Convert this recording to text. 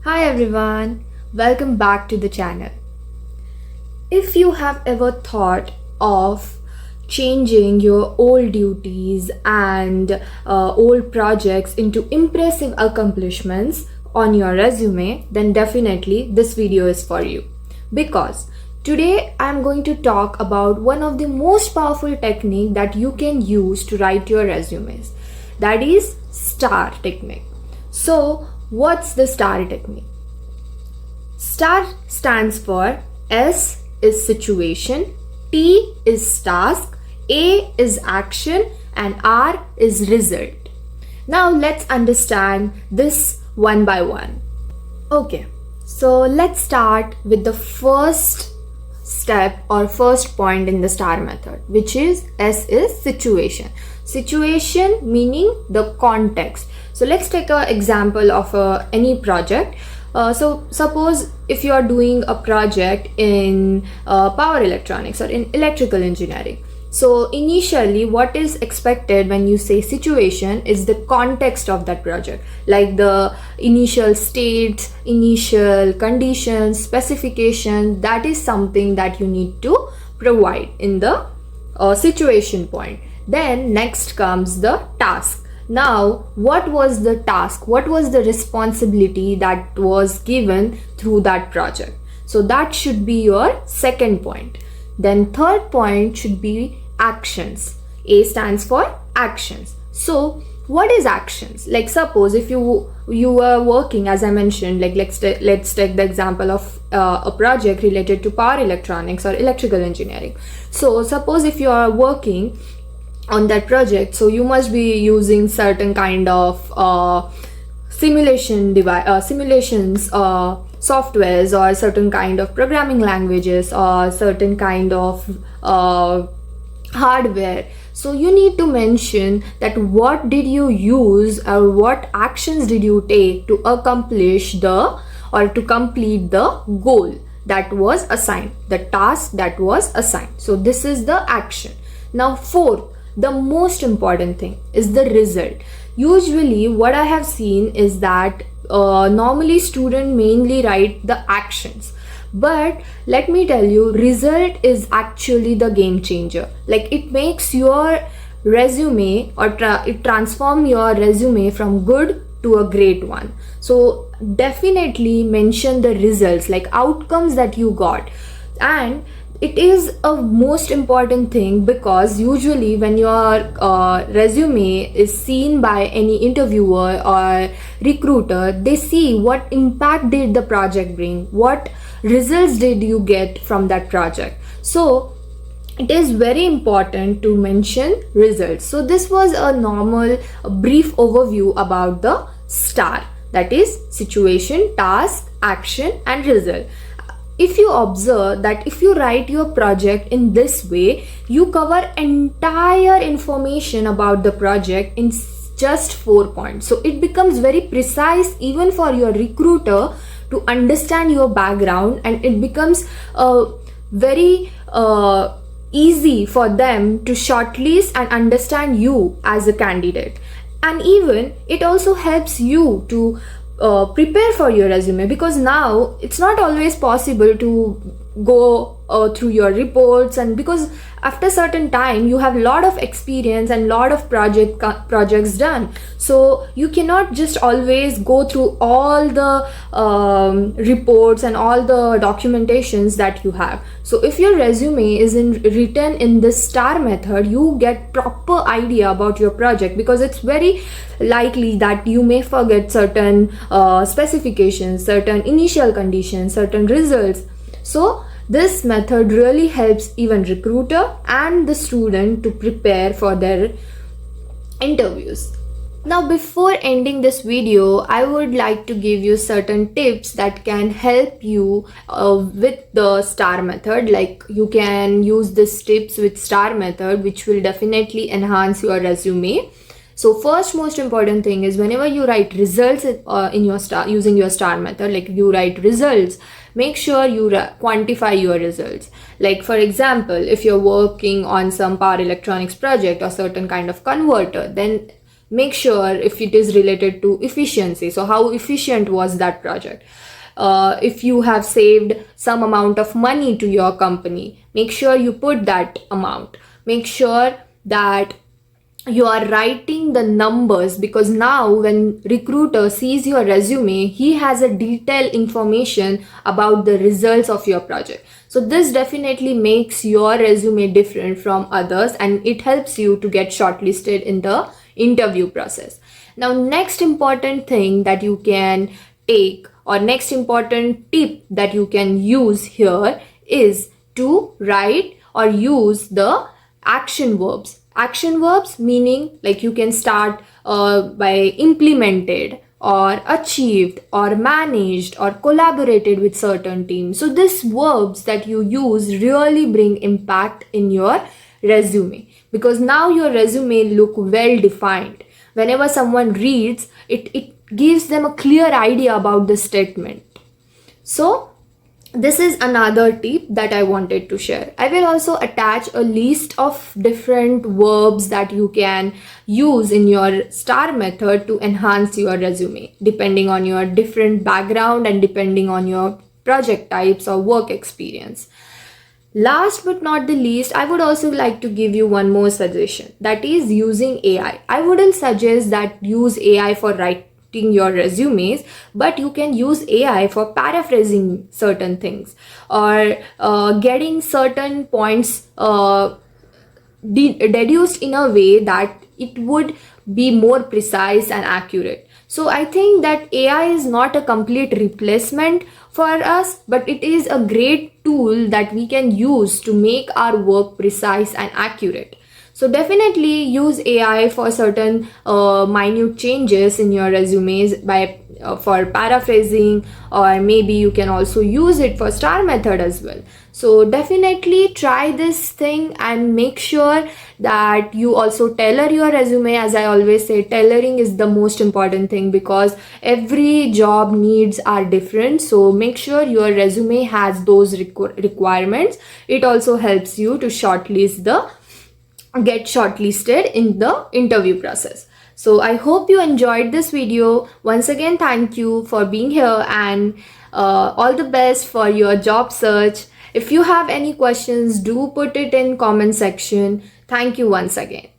Hi everyone, welcome back to the channel. If you have ever thought of changing your old duties and old projects into impressive accomplishments on your resume, then definitely this video is for you. Because today I'm going to talk about one of the most powerful technique that you can use to write your resumes. That is STAR technique. So what's the STAR technique? STAR stands for S is situation, T is task, A is action, and R is result. Now let's understand this one by one. Okay, so let's start with the first step or first point in the STAR method, which is S is situation. Situation meaning the context. So let's take an example of any project. So suppose if you are doing a project in power electronics or in electrical engineering. So initially what is expected when you say situation is the context of that project, like the initial states, initial conditions, specifications. That is something that you need to provide in the situation point. Then next comes the task. Now, what was the task? What was the responsibility that was given through that project? So that should be your second point. Then third point should be actions. A stands for actions. So what is actions? Like suppose if you were working, as I mentioned, like let's take the example of a project related to power electronics or electrical engineering. So suppose if you are working on that project, so you must be using certain kind of simulations, softwares, or certain kind of programming languages, or certain kind of hardware. So you need to mention that what did you use or what actions did you take to accomplish to complete the goal that was assigned, the task that was assigned. So this is the action. Now fourth, the most important thing is the result. Usually what I have seen is that normally students mainly write the actions, but let me tell you, result is actually the game changer. Like it makes your resume or it transforms your resume from good to a great one. So definitely mention the results, like outcomes that you got. And it is a most important thing, because usually when your resume is seen by any interviewer or recruiter, they see what impact did the project bring, what results did you get from that project. So it is very important to mention results. So this was a brief overview about the STAR, that is situation, task, action, and result. If you observe that if you write your project in this way, you cover entire information about the project in just 4 points. So it becomes very precise even for your recruiter to understand your background, and it becomes very easy for them to shortlist and understand you as a candidate. And even it also helps you to prepare for your resume, because now it's not always possible to go through your reports, and because after certain time you have a lot of experience and lot of projects done, so you cannot just always go through all the reports and all the documentations that you have. So if your resume is written in this STAR method, you get proper idea about your project, because it's very likely that you may forget certain specifications, certain initial conditions, certain results. So this method really helps even recruiter and the student to prepare for their interviews. Now before ending this video, I would like to give you certain tips that can help you with the STAR method. Like you can use these tips with STAR method, which will definitely enhance your resume. So first most important thing is whenever you write results in your STAR using your STAR method, like you write results, make sure you quantify your results. Like for example, if you're working on some power electronics project or certain kind of converter, then make sure if it is related to efficiency, so how efficient was that project. If you have saved some amount of money to your company, make sure you put that amount. Make sure that you are writing the numbers, because now when recruiter sees your resume, he has a detailed information about the results of your project. So this definitely makes your resume different from others, and it helps you to get shortlisted in the interview process. Now, next important thing that you can take, or next important tip that you can use here, is to write or use the action verbs. Action verbs meaning like you can start by implemented or achieved or managed or collaborated with certain teams. So these verbs that you use really bring impact in your resume, because now your resume look well defined. Whenever someone reads it, it gives them a clear idea about the statement. So this is another tip that I wanted to share. I will also attach a list of different verbs that you can use in your STAR method to enhance your resume, depending on your different background and depending on your project types or work experience. Last but not the least, I would also like to give you one more suggestion, that is using AI. I wouldn't suggest that use AI for writing your resumes, but you can use AI for paraphrasing certain things, or getting certain points deduced in a way that it would be more precise and accurate. So I think that AI is not a complete replacement for us, but it is a great tool that we can use to make our work precise and accurate. So definitely use AI for certain minute changes in your resumes by for paraphrasing, or maybe you can also use it for STAR method as well. So definitely try this thing and make sure that you also tailor your resume. As I always say, tailoring is the most important thing, because every job needs are different. So make sure your resume has those requirements. It also helps you to get shortlisted in the interview process. So I hope you enjoyed this video. Once again, thank you for being here, and all the best for your job search. If you have any questions, do put it in comment section. Thank you once again.